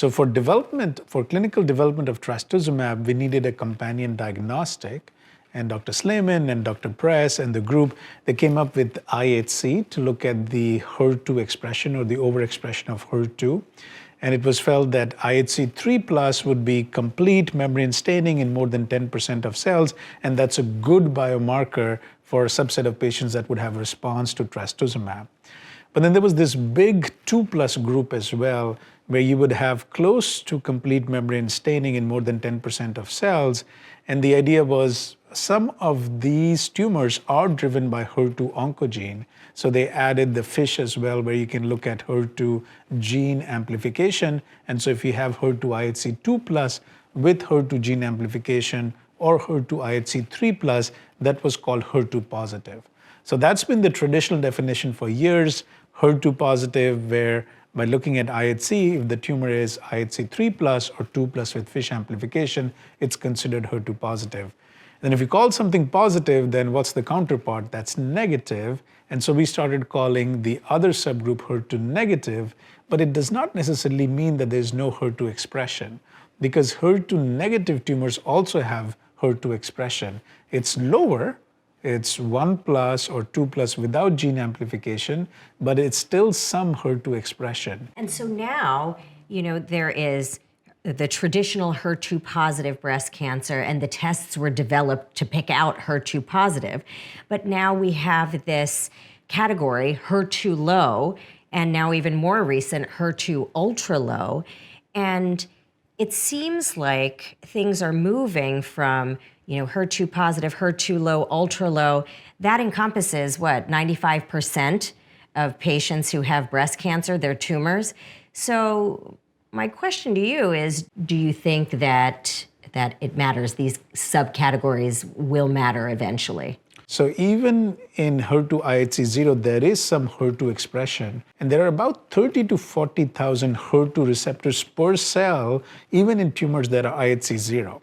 So for development, for clinical development of trastuzumab, we needed a companion diagnostic. And Dr. Slayman and Dr. Press and the group, they came up with IHC to look at the HER2 expression or the overexpression of HER2. And it was felt that IHC 3+ would be complete membrane staining in more than 10% of cells, and that's a good biomarker for a subset of patients that would have a response to trastuzumab. But then there was this big 2+ group as well, where you would have close to complete membrane staining in more than 10% of cells. And the idea was some of these tumors are driven by HER2 oncogene. So they added the FISH as well, where you can look at HER2 gene amplification. And so if you have HER2 IHC 2+ with HER2 gene amplification or HER2 IHC 3+, that was called HER2 positive. So that's been the traditional definition for years, HER2 positive, where by looking at IHC, if the tumor is IHC 3+ or 2+ with FISH amplification, it's considered HER2 positive. Then if you call something positive, then what's the counterpart? That's negative. And so we started calling the other subgroup HER2 negative, but it does not necessarily mean that there's no HER2 expression, because HER2 negative tumors also have HER2 expression. It's lower, it's 1+ or 2+ without gene amplification, but it's still some HER2 expression. And so now, there is the traditional HER2 positive breast cancer, and the tests were developed to pick out HER2 positive. But now we have this category, HER2 low, and now even more recent, HER2 ultra low. And it seems like things are moving from HER2 positive, HER2 low, ultra low. That encompasses what, 95% of patients who have breast cancer, their tumors. So my question to you is, do you think that it matters, these subcategories will matter eventually? So even in HER2 IHC 0, there is some HER2 expression, and there are about 30 to 40,000 HER2 receptors per cell, even in tumors that are IHC 0.